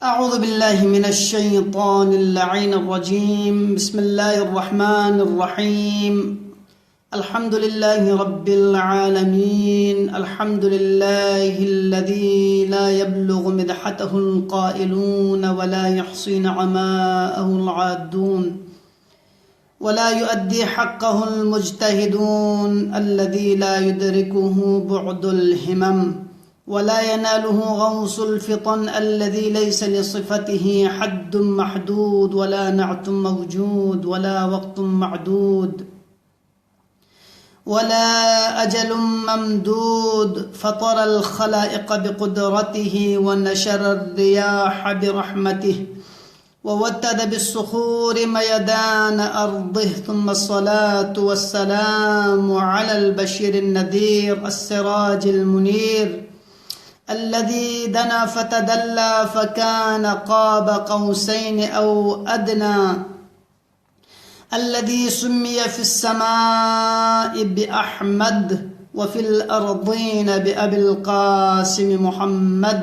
أعوذ بالله من الشيطان اللعين الرجيم. بسم الله الرحمن الرحيم. الحمد لله رب العالمين. الحمد لله الذي لا يبلغ مدحته القائلون ولا يحصي نعماءه العادون ولا يؤدي حقه المجتهدون الذي لا يدركه بعد الهمم ولا يناله غوص الفطن الذي ليس لصفته حد محدود ولا نعت موجود ولا وقت معدود ولا أجل ممدود. فطر الخلائق بقدرته ونشر الرياح برحمته وودد بالصخور ميدان أرضه. ثم الصلاة والسلام على البشير النذير السراج المنير الذي دنا فتدلى فكان قاب قوسين أو أدنى، الذي سمي في السماء بأحمد وفي الأرضين بأبي القاسم محمد.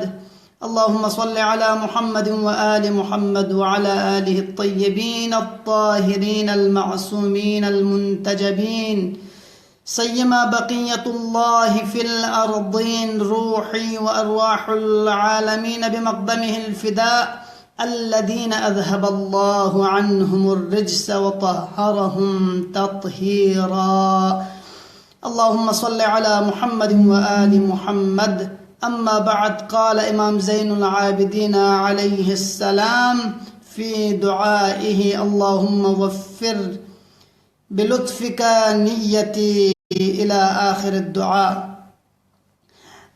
اللهم صل على محمد وآل محمد وعلى آله الطيبين الطاهرين المعصومين المنتجبين، سيما بقية الله في الأرضين روحي وأرواح العالمين بمقدمه الفداء الذين أذهب الله عنهم الرجس وطهرهم تطهيرا. اللهم صل على محمد وآل محمد. أما بعد، قال إمام زين العابدين عليه السلام في دعائه: اللهم وفر بلطفك نيتي إلى آخر الدعاء.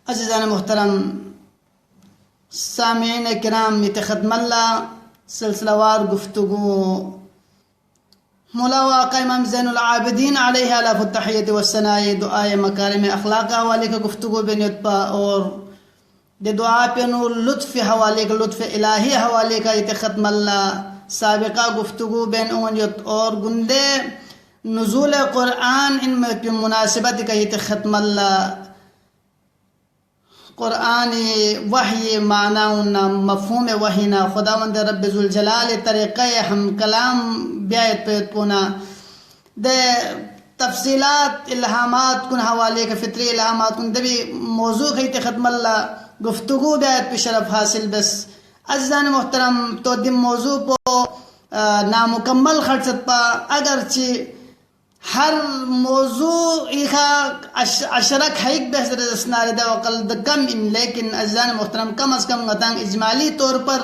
عزیزان محترم سامعین کرام، خدمت اللہ سلسلہ وار گفتگو مولا واقع امام زین العابدین علیہ الاف التحیت والثناء دعائے مکارم اخلاق حوالے کا گفتگو بے نیتپا اور دے دعا پہ نور لطف حوالے کا لطف الہی حوالے کا ختم اللہ سابقہ گفتگو بین اونیت اور گندے نزول قرآن ان میں مناسبت کا ختم اللہ قرآنی وحی معنی مفہوم وحینا خداوند رب ذوالجلال طریقہ ہم کلام بیایت پیت پونا دے تفصیلات الہامات کن حوالے کا فطری الہامات کن دبی موضوع خیت ختم اللہ گفتگو بیایت پی شرف حاصل. بس عزیزان محترم تو دم موضوع پو نامکمل خرچت پا اگرچہ ہر موضوع اشرک حیق بحثر اسنار دا وقل دا کم ان، لیکن عزیزان محترم کم از کم غتان اجمالی طور پر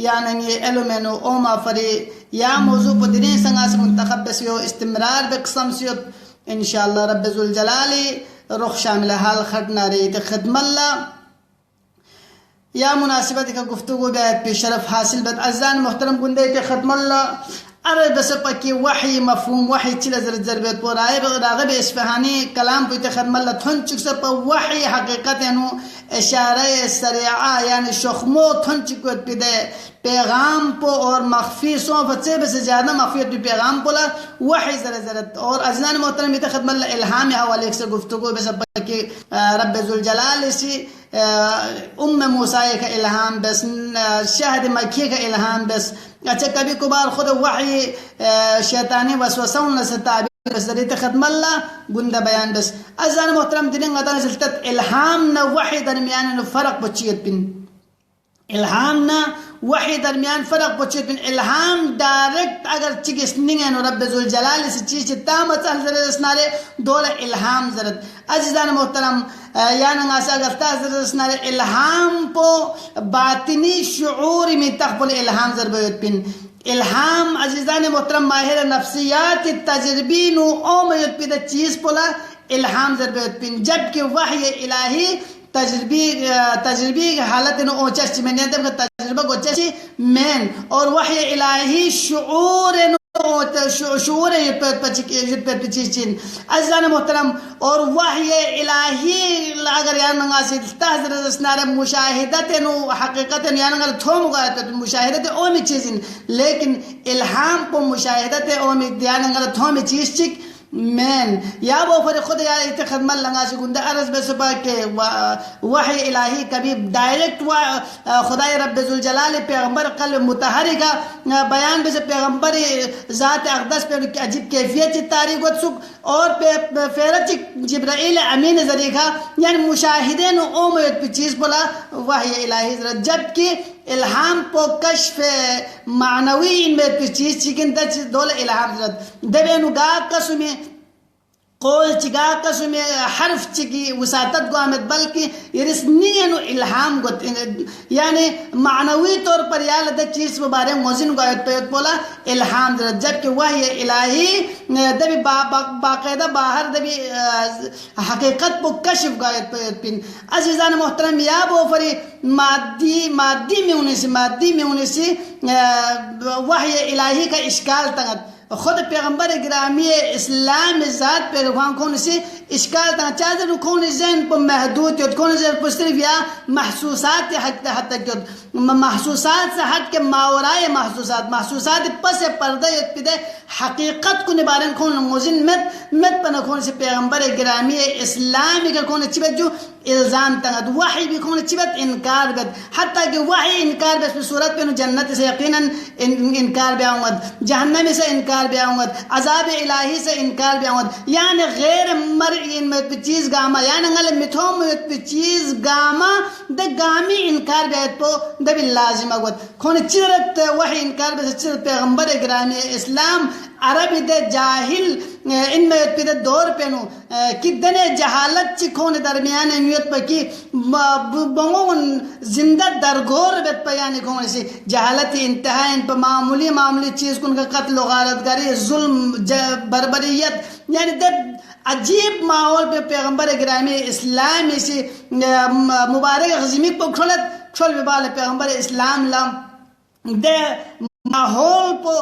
یعنی یہ علمینو اوما فری یا موضوع پر دنیں سنگا سے منتخب بسیو استمرار بقسم سیوت انشاءاللہ رب ذوالجلالی رخ شامل حال خطنا رہی خدم اللہ یا مناسبت کا گفتگو بیعت پی شرف حاصل بد. عزیزان محترم گندے کے ختم اللہ ارے بس پکی وحی مفہوم وحی چلا ضرورت پر آئے راغب اسفہانی کلام پہ ختم اللہ تھن چکس پر وحی حقیقت یعنی اشارہ سریعہ یعنی شخمو تھن چکوت پہ دے پیغام پو اور مخفی سو بچے بس زیادہ مخفیت پہ پیغام پولا وحی ضرورت. اور عزیزان محترم یہ ختم اللہ الہام حوالے سے گفتگو بس پکی رب ذوالجلال سی موسیٰ کا الہام بس شہد مکی کا الہام بس. اچھا کبھی کبھار خود وحی شیطانی وسوسوں سے تعبیر بس ذریعہ ختم اللہ گندہ بیان بس. عزیزان محترم دنیں غطان سلطت الہام نہ وحی درمیان فرق بچیت بن الہام نہ وحی درمیان فرق بچیت بن. الہام ڈائریکٹ اگر چکس نگن رب ذوالجلال سے چیز تامت ضرورت اسنارے دولہ الہام ضرورت. عزیزان محترم یا نگاسا اگر تا ضرورت اسنارے الہام پو باطنی شعور میں تقبل الہام ضرورت بن. الہام عزیزان محترم ماہر نفسیات تجربی نو اوم یت پی دا چیز پولا الہام ضرورت بن، جبکہ وحی الہی تجربی حالت نو اوچس میں نے تجربہ کو چسی مین اور وحی الہی شعور شعور چیز چین. عزیزان محترم اور وحی الہی اگر یعنی منگاسی تحضر اسنار مشاہدت نو حقیقت یعنی اگر تھوم گا مشاہدت اومی چیزیں، لیکن الہام پو مشاہدت اومی یعنی اگر تھومی چیز چک مین یا وہ فر خود یا خدمت لگا سکندہ عرض بے صبح کہ وحی الہی کبھی ڈائریکٹ خدای رب ذوالجلال پیغمبر قلب متحرک بیان بے سے پیغمبر ذات اقدس پہ عجیب کیفیت تاریخ و سک اور فیرت جبرائیل امین ذریعہ یعنی مشاہدین اومت پہ چیز بولا وحی الہی ذرا جبکہ الہام پو کشف معنوی ان میں پہ چیز چکن دچ دول الہام ذرا دبینو گا قسمی قول چگا قسم حرف چکی وساطت کو آمد بلکہ یہ نو الہام گت یعنی معنوی طور پر یا لدہ چیز مبارے موزن کو آیت پیت بولا الہام درد جبکہ وحی الہی دبی باقاعدہ باہر دبی حقیقت پو کشف کو آیت پیت پین عزیزان محترم یا بو فری مادی میں ہونے سے وحی الہی کا اشکال تغت خود پیغمبر گرامی اسلام ذات پیغمبر کون سے اشکال تا چاہتے کون ذہن پر محدود یود کون ذہن پر صرف یا محسوسات حد تک یود محسوسات سے ہٹ کے ماورائے محسوسات پس پردہ یود پیدے حقیقت کو نبارن کون موزن مت پنا کون سے پیغمبر گرامی اسلامی کا کون چیبت جو الزام تنگت وحی بھی کون چیبت انکار بت حتیٰ کہ وحی انکار بت صورت پہ جنت سے یقیناً انکار بھی آؤں جہنم سے انکار بھی آؤں عذاب الہی سے انکار بھی آؤں یعنی غیر مرئین میں پہ چیز گاما یعنی غل متھوم میں پہ چیز گاما دے گامی انکار بھی آئیت پو دے بھی لازم آگوت کون چرت وحی انکار بھی چرت پیغمبر گرامی اسلام عربی دے جاہل ان میں پیدے دور پینو کدنے جہالت چی کھونے درمیان امیت پا کی بنگون زندہ درگور بیت پا یعنی کھونے سی جہالت انتہائی ان پا معمولی چیز کن کا قتل و غارتگاری ظلم بربریت یعنی دے عجیب ماحول پہ پیغمبر گرامی اسلامی سی مبارک غزیمی پا کھول ببال پیغمبر اسلام لام دے ماحول پو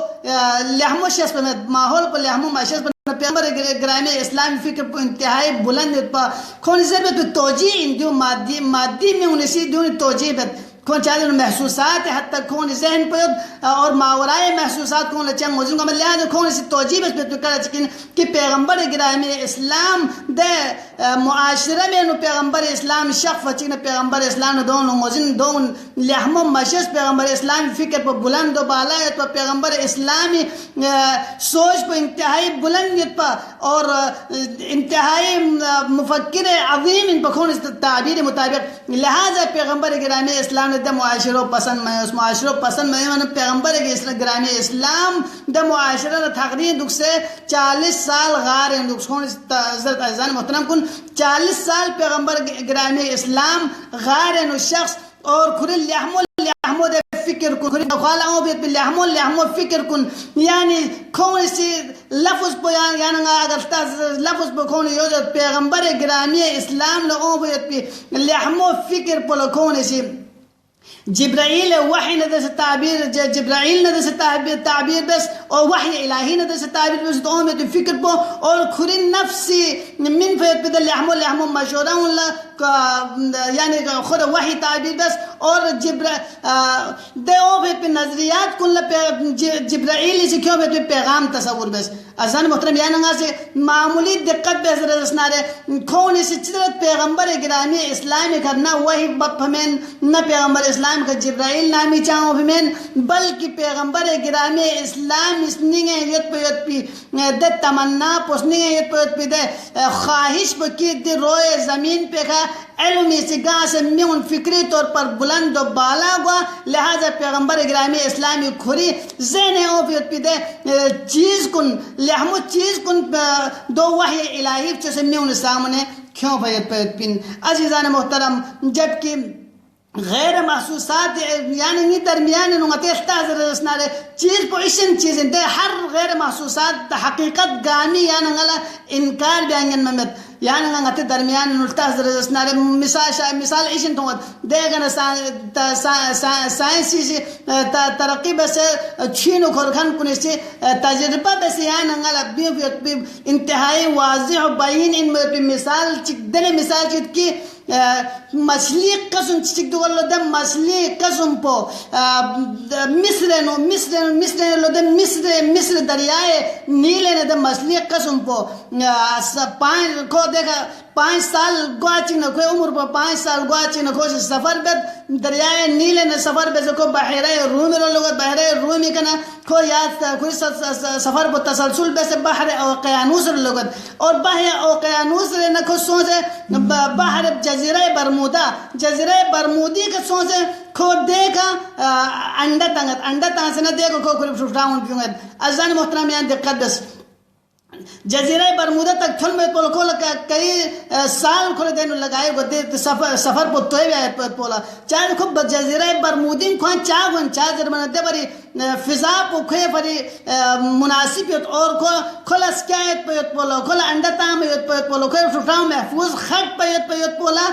لحم و شخص پہ ماحول پو لحم و شخص پہ پیغمبر گرامی اسلامی فکر پو انتہائی بلند پا کھونی ضرورت پہ توجیح دیو مادی میں انہیں سی دیونی توجیح بیت کون چاہتے ہیں محسوسات حد تک کون ذہن پہ اور ماورائے محسوسات کون لچنگ موزن کو لہذا کون سی توجیح بس پہ کرا چکن کہ پیغمبر گرامی اسلام دے معاشرہ میں پیغمبر اسلام شخص چکن پیغمبر اسلام دون موزن دون لحم و مشس پیغمبر اسلام فکر پہ بلند و بالا ہے تو پیغمبر اسلامی سوچ پہ انتہائی بلند پہ اور انتہائی مفکر عظیم ان پہ کون تعبیر مطابق لہذا پیغمبر گرامی اسلام دے معاشروں پسند میں اس معاشروں پسند میں پیغمبر گرامی اسلام دے معاشرہ تقریباً دکھ سے 40 سال غار ہیں دکھ سکون حضرت عزیزان محترم کن 40 سال پیغمبر گرامی اسلام غار ہیں شخص اور کھری لحمو دے فکر کن کھری خوالاؤں بیت پہ لحمو فکر کن یعنی کون سی لفظ پہ یعنی اگر لفظ پہ کون یوجد پیغمبر گرامی اسلام لگوں بیت پہ لحمو فکر پہ کون سی جبرائیل وحی ندر سے تعبیر جبرائیل ندر سے تعبیر بس اور وحی الہی ندر سے تعبیر بس تو میں تو فکر پو اور کھری نفسی من فیت پہ لحم مشورہ اللہ یعنی خود وحی تعبیر بس اور دے او پہ نظریات کن جبرائیل سے کیوں پہ پیغام تصور بس ازان محترم یعنی نگا سے معمولی دقت بے حضرت رسنارے کھونے سے چطرت پیغمبر گرامی اسلامی کرنا وہی بپ ہمیں نہ پیغمبر اسلام کا جبرائیل نامی چاہوں ہمیں بلکہ پیغمبر گرامی اسلام اس نگے یت پہ دے تمنا پس نگے یت پہ دے خواہش پہ کی دی روئے زمین پہ کا علمی سگاہ سے میون فکری طور پر بلند و بالا گوا لہذا پیغمبر گرامی اسلامی کھری ذہن او پہ دے چیز کن لحمو چیز کن دو وحی الہی چیسے میون سامنے کیوں پیت پین عزیزان محترم جبکہ غیر محسوسات یعنی درمیان نوغتی اختازر رسنارے چیز پو اشن چیزیں دے ہر غیر محسوسات حقیقت گامی یعنی غلا انکار بیانگن ممت یعنی نوغتی درمیان نوغتازر رسنارے مثال اشن تونگت دے گنا سائنسی سے ترقی بس چھینو کھرکھن کنی سے تجربہ بس یعنی غلا انتہائی واضح و بین ان میں مثال دنے مثال چیت کی مچھلی قسم چک دو دے مچھلی قسم پو مصر لو دے مصر دریائے نیلے نے دے مچھلی قسم پو 5 سال گواچی نہ کوئی عمر پہ 5 سال گواچی نہ کوئی سفر بے دریائے نیلے نے سفر بے کو بحیرہ رومی رو لوگ بحیرہ رومی کنا کوئی یاد کوئی سفر پہ تسلسل بے سے بحر اوقیانوس رو لوگ اور بحر اوقیانوس رے نہ کو سوچے بحر جزیرہ برمودی کے سوچے کھو دیکھا انڈا تنگت سے نہ دیکھو کھو کھو فراؤن پیونگت ازان محترم یہاں دقت بس جزیرہ برمودہ تک تھل میں پولو کھولا کئی سال کھولے دینو لگائے گو دے سفر پو توئے بھی آئے پولا چاہے کھو جزیرہ برمودین کھوان چاہ زرمانہ دے بری فضا پو کھوئے بری مناسب یوت اور کھولا سکیت پہ یوت پولا کھولا انڈا تام یوت پہ یوت پولا کھوئے فٹاؤں محفوظ خط پہ یوت پولا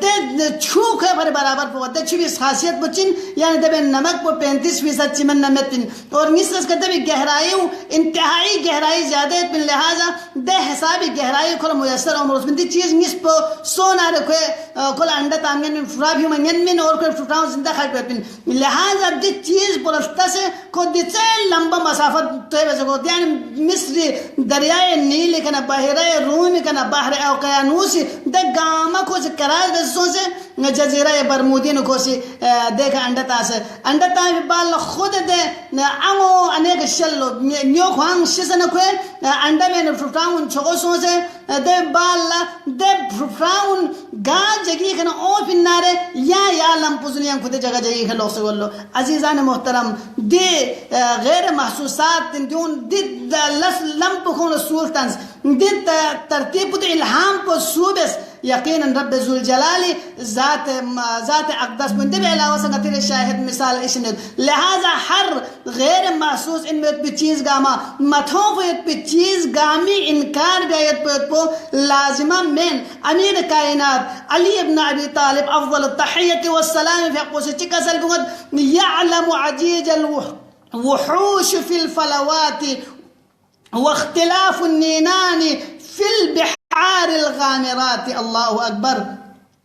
دے چھو کھوئے بری برابر پو دے چھو بھی خاصیت پو چن یعنی دے بے نمک پو 35% چمن نمت پن اور نسرس کا دے بھی گہرائی انتہائی گہرائی زیادہ پن لہذا دے حسابی گہرائی کھولا میسر عمر اس میں دی چیز نس پو سونا رکھوئے کھولا انڈا تام ین من فرابی من من اور کھوئے فٹاؤں زندہ خط پہ پن لہذا دی چیز پرستا سے کو دی چیل لمبا مسافت توئے بے سکو یعنی مصری دریائے نیلی کنا بحیرہ رومی کنا بحر اوقیانوسی دے گاما کو سے کراز بے سو سے جزیرہ برمودین کو سے دیکھا انڈا تا سے انڈا تا بال خود دے امو انیک شلو نیو خوان شسن کوئے انڈا میں فٹاؤن چھو سو سے دے بالا دے فٹاؤن گا جگی کنا او پنارے یا لمپوزنیاں خود جگہ جگی کھلو سے واللو عزیزان محترم دے غیر محسوسات دیون دی لمپ خون سولتنس دی ترتیب دے الہام پو صوبس یقینا رب ذوالجلالی ذات اقدس من دے علاوہ سنگا تیرے شاہد مثال اشند لہذا ہر غیر محسوس ان میں پہ چیز گاما متھوں پہ چیز گامی انکار بیت پہ لازمہ من امیر کائنات علی ابن ابی طالب افضل التحیت والسلام فی حقو سے چکا سلبت یعلم عجیج الوحوش فی الفلوات واختلاف النینان فی البحار الغامرات اللہ اکبر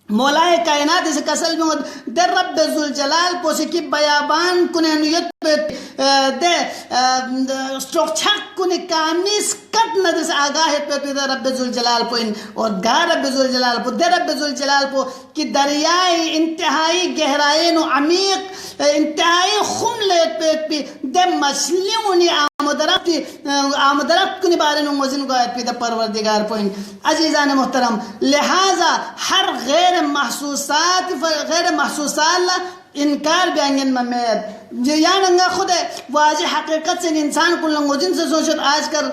مولائے کائنات اسے کسل میں در رب ذوالجلال پوسی کی بیابان کنے نیت پہ دے سٹروک چھک کنے کامیس کٹ ندر سے آگاہت پہ در رب ذوالجلال پو اور گا رب ذوالجلال پو در رب ذوالجلال پو کی دریائی انتہائی گہرائی نو عمیق انتہائی خم لیت پہ دے مسلیونی آمدرفت کنی بارے نو موزن کو آیت پیدا پروردگار پوئن عزیزان محترم لہذا ہر غیر محسوسات انکار بیانگن ممید یعنی انگا خود واضح حقیقت سے انسان کو لنگوزن سے سوچت آج کر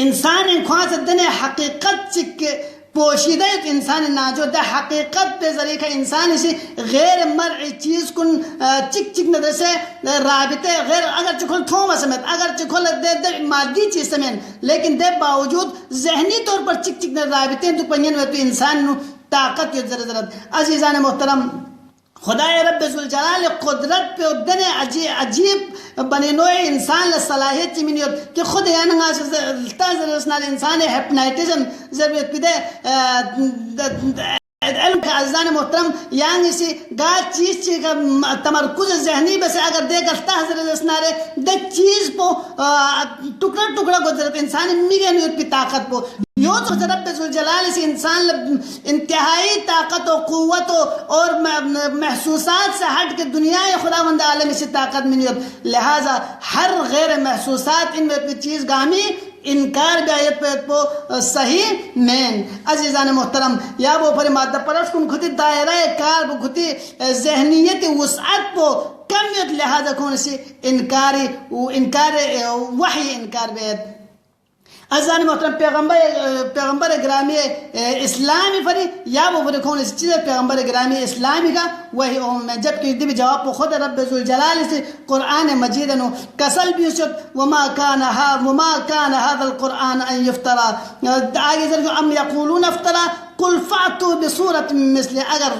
انسان انخواہ سے دنے حقیقت چکے پوشیدہ انسان ناجو دے حقیقت پہ ذریعہ انسان اسی غیر مرعی چیز کن چک ندر سے رابطے غیر اگر چکھل تھوما سمیت اگر چکھل دے مادی چیز سمیت لیکن دے باوجود ذہنی طور پر چک ندر رابطے تو پنین ہوئے تو انسان نو طاقت یو ضرورت عزیزان محترم خدای رب ذوالجلال قدرت پہ دنے عجیب بنی نوع انسان لصلاحیت چی منیت کہ خود یعنی تازر رسنال انسان ہیپنائٹیزم ضرورت پہ دے علم کا عزیزان محترم یعنی سی گا چیز کا تمرکز ذہنی بس اگر دے گلتا حضرت رسنالے دے چیز پو ٹکڑا گزرت انسان میگے نیت پہ طاقت پو یوں تو رب ذوالجلال سے انسان انتہائی طاقت و قوت اور محسوسات سے ہٹ کے دنیا خداوند عالم سے طاقت منیت لہذا ہر غیر محسوسات ان میں چیز گامی انکار بیایت پہ صحیح مین عزیزان محترم یا وہ پر مادہ پرست کن خودی دائرہ کار وہ خودی ذہنیت وسعت پہ کمیت لہذا کون سی انکار وحی انکار بیت عزیزان محترم پیغمبر گرامی اسلامی فری یا وہ فری کون اس چیز پیغمبر گرامی اسلامی کا وہی میں جبکہ دی بھی جواب کو خود رب ذوالجلال سے قرآن مجید نو کسل بھی اسد وما كان هذا القرآن ان يفترى آگے ذرا ام یقولون افترى قل فاتو بصورت مثل اگر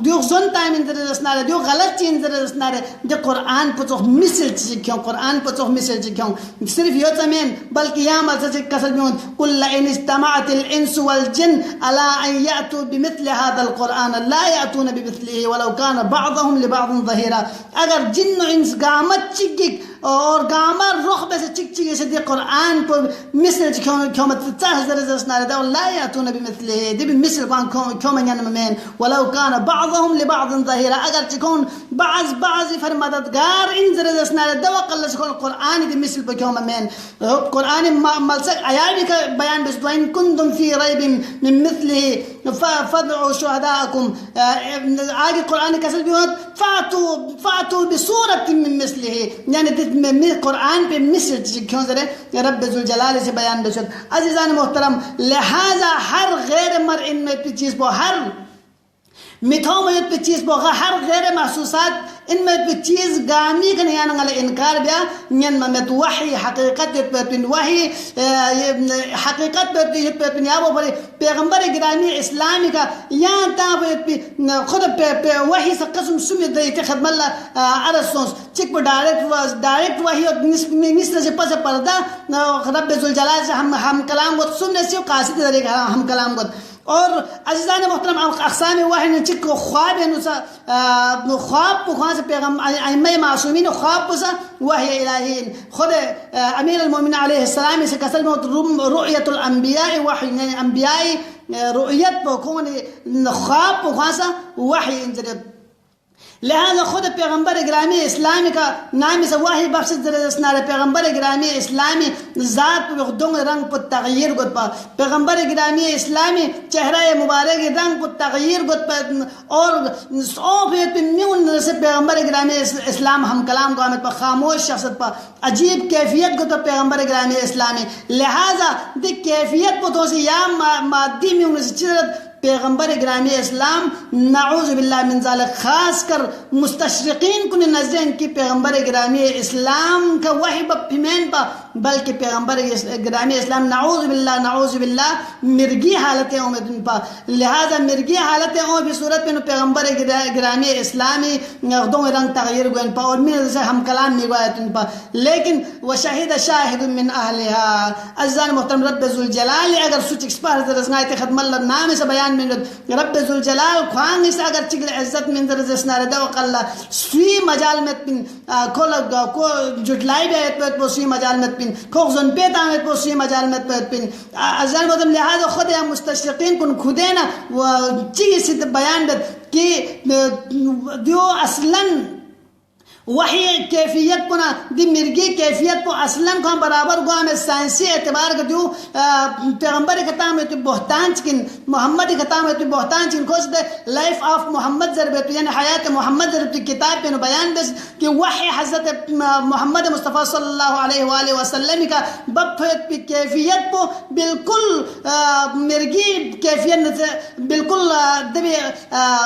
دیو زن تایم اندر رسناره دیو غلط چیز اندر رسناره دی قرآن پچوخ مثل چیز کیوں قرآن پچوخ مثل چیز کیوں صرف یہ تمین بلکہ یا مرسل کسل بیون قل لئن استمعت الانس والجن الا ان یأتوا بمثل هذا القرآن لا یأتون بمثله ولو كان بعضهم لبعض ظهیرا اگر جن و انس گامت چگک اور گامر رخ بس چک چک سے دی قرآن پر مثل کیوں متفتح زر رسناره دا لا یأتون بمثله دی بمثل کیوں من ینمین ولو كان بعضهم لبعض ظهیرا اگر چکون بعض فرمددگار ان زر رسناره دا وقل چکون قرآن دی مثل پر کیوں من قرآن ملسک آیاتی کا بیان بس تو ان کنتم فی ریب من مثله فادعوا شهداءکم آگے قرآن کسل بھی ہوت فاتو بصورت من مثله یعنی قرآن پہ مثل کیوں ذرے رب ذوالجلال سے بیان بس عزیزان محترم لہذا ہر غیر مرئن میں پہ چیز پہ ہر میٹھوں میں پہ چیز پہ ہر غیر محسوسات ان میں پہ چیز گامی کا نیان نگل انکار بیا نین ممت وحی حقیقت پہ وحی حقیقت پہ نیابو پر پیغمبر گرامی اسلامی کا یہاں تا پہ خود پہ وحی سے قسم سمی دیتے خدم اللہ عرصونس چک پہ ڈائریکٹ وحی اور نسل سے پس پردہ رب ذوالجلال سے ہم کلام کو سننے سے قاصد ذریعے کہ ہم کلام کو اور عزیزان محترم اقسام واحد نے چک خواب ہے خواب کو خواہ سے پیغم ائمہ معصومین خواب پسا وحی الہی خود امیر المومنین علیہ السلام سے کسل میں رؤیت الانبیاء وحی یعنی انبیاء رؤیت کو کون خواب کو خواہ سا وحی انجرد لہذا خود پیغمبر گرامی اسلامی کا نام سے واحد بخش درسنار پیغمبر گرامی اسلامی ذات پہ دونگ رنگ پر تغییر گت پا پیغمبر گرامی اسلامی چہرہ مبارک رنگ پر تغییر گت پا اور صوف پہ میون سے پیغمبر گرامی اسلام ہم کلام کو آمد پا خاموش شخصت پا عجیب کیفیت گت پا پیغمبر گرامی اسلامی لہذا دی کیفیت پہ تو سے یا مادی میون سے چیزت پیغمبر گرامی اسلام نعوذ باللہ من ذالک خاص کر مستشرقین کو نظرین کی پیغمبر گرامی اسلام کا وحی بپیمین پا بلکہ پیغمبر گرامی اسلام نعوذ باللہ مرگی حالتیں اومدن پا لہذا مرگی حالتیں اوم بھی صورت پہ پیغمبر گرامی اسلامی دونگ رنگ تغییر گوئن پا اور من سے ہم کلام میگوائتن پا لیکن وشہد شاہد من اہلہا عزیزان محترم رب ذوالجلال اگر سوچ اکسپار رسنایت ختم اللہ نام سے بیان من رب ذوالجلال خوان اس اگر چگل عزت من در رسنار دو قلہ سوی مجال مت پن کو جٹلائی بیت پہ سوی مجال مت پن کو زن پیت آمد پہ سوی مجال مت پن عزیزان محترم لہذا خود یا مستشرقین کن خودینا چگی سی بیان بد کہ دیو اصلاً وحی کیفیت پنا دی مرگی کیفیت پو اصلاً کو ہم برابر کو ہمیں سائنسی اعتبار کا دیو پیغمبر کتام ہے تو بہتان چکن محمد کتام ہے تو بہتان چکن کوس دے لائف آف محمد ضربت یعنی حیات محمد ضربت کتاب پہ بیان بس کہ وحی حضرت محمد مصطفیٰ صلی اللہ علیہ وآلہ وسلم کا بپھت پی کیفیت پو بالکل مرگی کیفیت بالکل دبی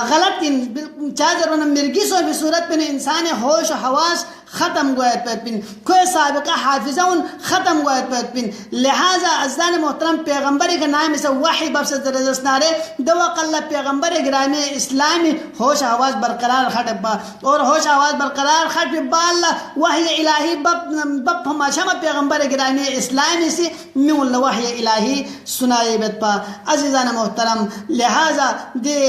غلط چاہر مرگی سو بھی صورت پہ انسان ہوش حواس ختم گویت پیت پین کوئی سابقہ حافظون ختم گویت پیت پین لہذا عزیزان محترم پیغمبری کا نام اسے وحی برسد رزسنارے دو قلہ پیغمبر گرامی اسلامی ہوش حواس برقرار خط با اور ہوش حواس برقرار خط با اللہ وحی الہی بپ ہم شما پیغمبر گرامی اسلامی سے میون اللہ وحی الہی سنائی بیت پا عزیزان محترم لہذا دے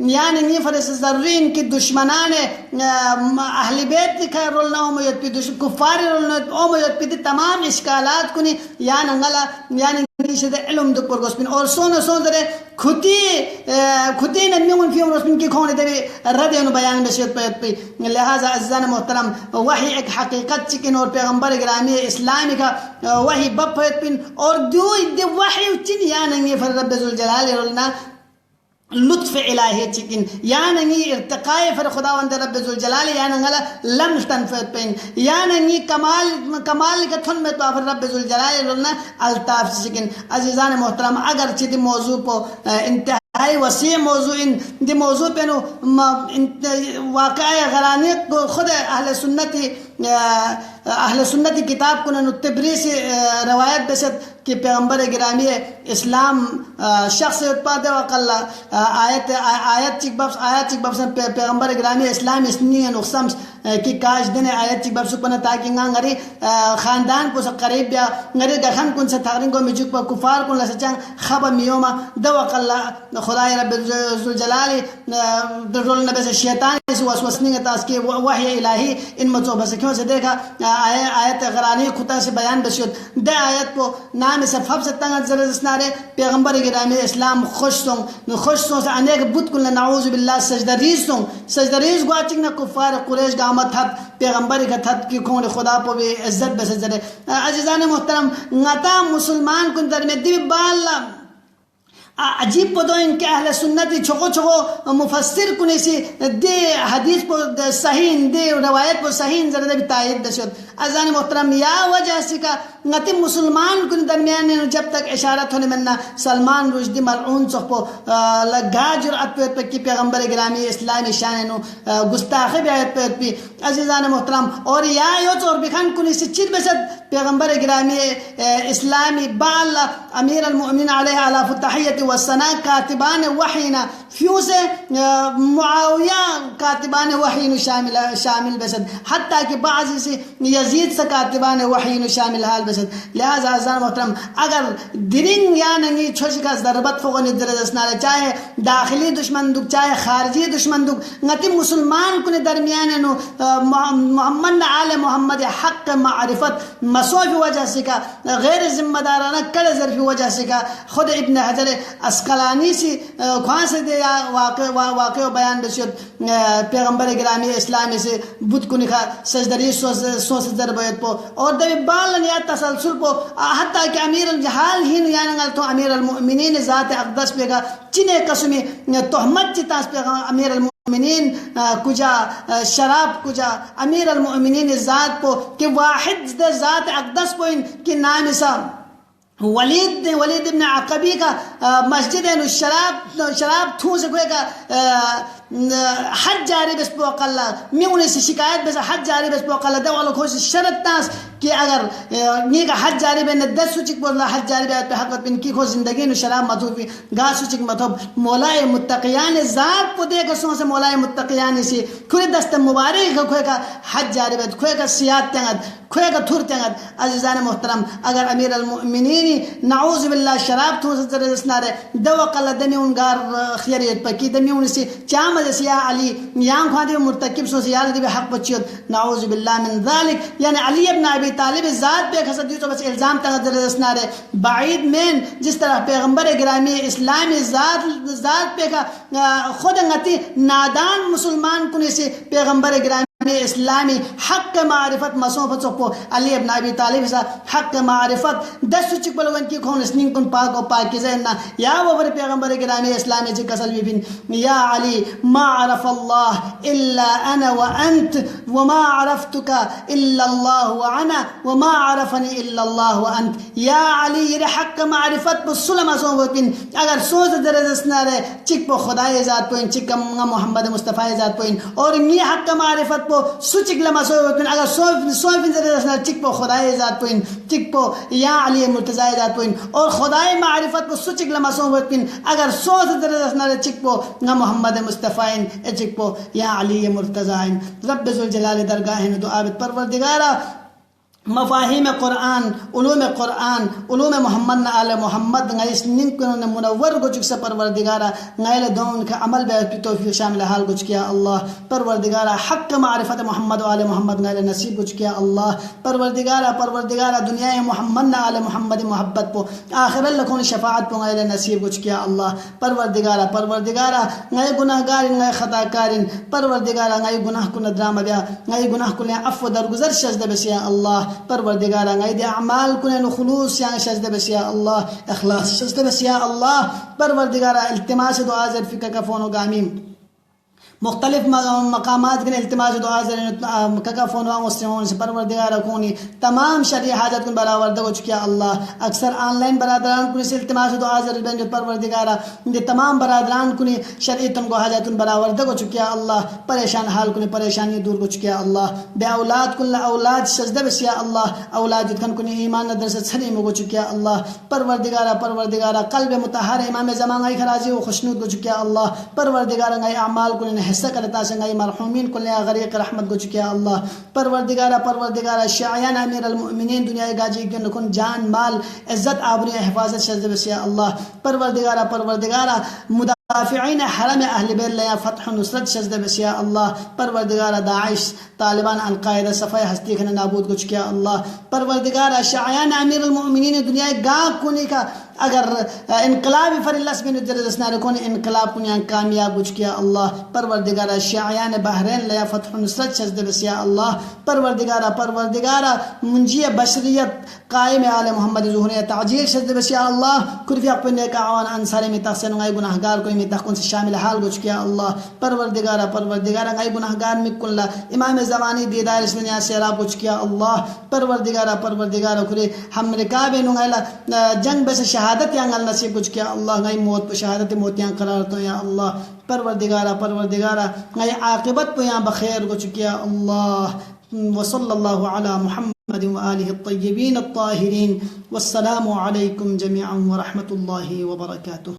یعنی نیفرس ذرین کی دشمنان اہل بیت کا رولنا اومیت پی کفار اومیت پی تمام اشکالات کنی یعنی انگلا یعنی شد علم دو پر گسپن اور سون درے کھتی نمیون فیوم رسپن کی کھونے دے رد انو بیان بشیت پیت پی لہذا عزیزان محترم وحی ایک حقیقت چکن اور پیغمبر گرامی اسلامی کا وحی بپ پیت پن اور دو وحی چن یعنی فر رب ذوالجلال رولنا لطف الہی چکن یعنی ارتقاء فر خداوند رب ذوالجلال یعنی لمس تنفت پین یعنی کمال کا تھن میں تو فر رب ذوالجلال رولنا الطاف چکن عزیزان محترم اگر چیتی موضوع پو انتہائی وسیع موضوع دی موضوع پہ واقعہ غرانی خود اہل سنتی اہل سنت کی کتاب کنن تبری سے روایت بسد کہ پیغمبر گرامی اسلام شخص اتپاد وقال آیت چک بابس پیغمبر گرامی اسلام اسنی نقصم کی کاش دن آیت چک بابس پنا تاکہ غری خاندان کو قریب یا غری گخن کن سے تھارن کو مجھک پا کفار کن لسچان خب میوما دو وقال خدای رب ذوالجلال رول نبی سے شیطان سے وسوسنی تاس کی وحی الہی ان مصوبہ سے کیوں سے دیکھا آیت غرانی خطا سے بیان بشید دے آیت کو نام سے فب سے تنگ زرز اسنارے پیغمبر گرامی اسلام خوش سوں سے انیک بت کل نعوذ باللہ سجدہ ریز گواچک نہ کفار قریش گامت حد پیغمبر کا تھد کی کون خدا پو بھی عزت بسجدے عزیزان محترم نتا مسلمان کن در میں دی بالا عجیب پدو ان کے اہل سنتی چھوکو مفسر کنی سی دے حدیث پو صحیح دے روایت پو صحیح زردہ بھی تائید دشد عزیزان محترم یا وجہ سی کا نتی مسلمان کن درمیان جب تک اشارت ہونے مننا سلمان رشدی ملعون صحبو لگا جرعت پیت پہ کی پیغمبر گرامی اسلامی شاننو گستاخی بیعت پیت پی عزیزان محترم اور یا یوچ اور بکھن کنی سی چیر بسد پیغمبر گرامی اسلامی بال امیر المؤمنین علیہ علاف التحیت والثناء کاتبان وحینا فیو سے معاویہ کاتبان وحین شامل بسد حتیٰ کہ بعضی سے یزید سے کاتبان وحین شامل حال بسد لہذا عزیزان محترم اگر درنگ یا ننگی چھوش کا ضربت فوقنی درد اسنالے چاہے داخلی دشمن دک چاہے خارجی دشمن دک نتی مسلمان کن درمیان محمد آل محمد حق معرفت مسوف وجہ سے کا غیر ذمہ دارانہ کل ظرفی وجہ سے کا خود ابن حجر اسقلانی سی خواہاں سے دے یا واقع بیان بسید پیغمبر گرامی اسلامی سے بدھ کو نکھا سجدری سو سے ضربیت پو اور دبی بالن یا تسلسل پو حتیٰ کہ امیر الجحال ہی نیاننگل تو امیر المؤمنین ذات اقدس پیگا چنے قسمی تحمد چیتاس پیگا امیر المؤمنین کجا شراب کجا امیر المؤمنین ذات پو کہ واحد دے ذات اقدس پو ان کی نام سا ولید ابن عقبی کا مسجد ہے شراب تھو سے کوئی کا حج جاری بس پو اقلا میونی سے شکایت بس حج جاری بس پو اقلا دے والا خوش شرط تاس کہ اگر یہ کا حج جاری بے ندس سوچک بولا حج جاری بے پہ حق پن کی خو زندگی نو شراب مطوفی گا سوچک مطوب مولائے متقیان ذات پو دے کسوں سے مولائے متقیان سی کھوئی دست مبارک کھوئی کا حج جاری بے کھوئی کا سیاد تنگد کھوئی کا تھور تنگد عزیزان محترم اگر امیر المؤمنین نعوذ باللہ شراب تھو سے ذرا اسنارے دو قلہ دمی انگار خیریت پکی دمی ان سی چام جیسے یا علی یہاں خواہ دی مرتکب سو سے یاد دی حق بچیت نعوذ باللہ من ذالک یعنی علی ابن ابی طالب ذات پہ خسد دیو تو بس الزام تغذر اسنارے بعید مین جس طرح پیغمبر گرامی اسلامی ذات پہ کا خود انگتی نادان مسلمان کنے سے پیغمبر گرامی اسلامی حق معرفت مصوفت سپو علی ابن ابی طالب سا حق معرفت دس چک بلوان کی کھون اسنین کن پاک و پاکی زیننا یا وہ پیغمبر گرامی اسلامی جی کسل بھی بین یا علی ما عرف اللہ الا انا وانت وما عرفتک الا اللہ وانا وما عرفنی الا اللہ وانت یا علی یہ حق معرفت بسلم مصوفت بین اگر سوز درز اسنارے چک پو خدای ذات پوین چک محمد مصطفی ذات پوین اور یہ حق معرفت پو سوچک لما سوچن اگر سوفن زرا چک پو خدای ذات پوین چک پو یا علی مرتضی ذات پوین اور خدای معرفت پو سوچک لما سوچن اگر سوچ زرا چک پو محمد مصطفی چک پو یا علی مرتضی رب ذوالجلال درگاہ میں دعا بت پروردگارا مفاہیم قرآن علوم محمد آل محمد غیس ننکن منور گوچک سے پروردگارا غیل دون کا عمل بے توفیق شامل حال گوچ کیا اللہ پروردگارا حق معرفت محمد آل محمد غیل نصیب گوچ کیا اللہ پروردگارا دنیا محمد آل محمد محبت پو آخر اللہ کون شفاعت پو غیل نصیب گوچ کیا اللہ پروردگارا غیل گناہ گارن غیل خطا کارن پروردگارا غیل گناہ کن درام بیا غیل گناہ کن عفو درگزر شجد بسیا اللہ پروردگارا غید اعمال کنن خلوص یا شجد بس یا اللہ اخلاص شجد بس یا اللہ پروردگارا التماس دعا ذر فکر کا فون و گامیم مختلف مقامات کے التماس دعا زرین ککا فون وان وستیون سے پروردگار کونی تمام شرعی حاجت کن برآورد ہو چکیا اللہ اکثر آن لائن برادران کن سے التماس دعا زرین بین پروردگار دے تمام برادران کن شرعی تم کو حاجت کن برآورد ہو چکیا اللہ پریشان حال کن پریشانی دور ہو چکیا اللہ بے اولاد کن اولاد سجدہ بسیا اللہ اولاد جتکن کن ایمان ندر سے سلیم ہو چکیا اللہ پروردگار قلب متحر امام زمان آئی خراجی و خوشنود ہو چکیا اللہ پروردگار آئی اعمال کن حصہ کرتا سنگائی مرحومین کل غریق رحمت گو چکیا اللہ پروردگارہ شاعیان امیر المؤمنین دنیا گاجی کے نکن جان مال عزت آبری حفاظت شزد بسیا اللہ پروردگارہ مدافعین حرم اہل بیت لیا فتح و نصرت شزد بسیا اللہ پروردگارہ داعش طالبان القاعدہ صفحہ ہستی کھنے نابود گو چکیا اللہ پروردگارہ شاعیان امیر المؤمنین دنیا گاہ کونی کا اگر انقلاب فر اللہ سبین الجرزنا رکون انقلاب کنیان کامیاب گو چکیا اللہ پروردگارہ شاعیان بحرین لیا فتح و نصرت شزد بسیا اللہ پروردگارہ منجی بشریت قائم آل محمد ظہور تعجیل شزد بسیا اللہ کرفی اقبن کا عوان انصاری میں تقسین غیب گناہگار کوئی میں تحقن سے شامل حال گو چکیا اللہ پروردگارہ غیب گناہگار مکن لا امام زمانی دیدار اس دنیا سے راب گو چکیا اللہ پروردگارہ کری ہم رکابے نگائلہ جنگ بس شہادت یانگل نصیب کچھ کیا اللہ غی موت پہ شہادت موت یان قرار تو یا اللہ پروردگارہ غی عاقبت پہ یان بخیر کچھ کیا اللہ وصلی اللہ علی محمد وآلہ الطیبین الطاہرین والسلام علیکم جميعا ورحمۃ اللہ وبرکاتہ.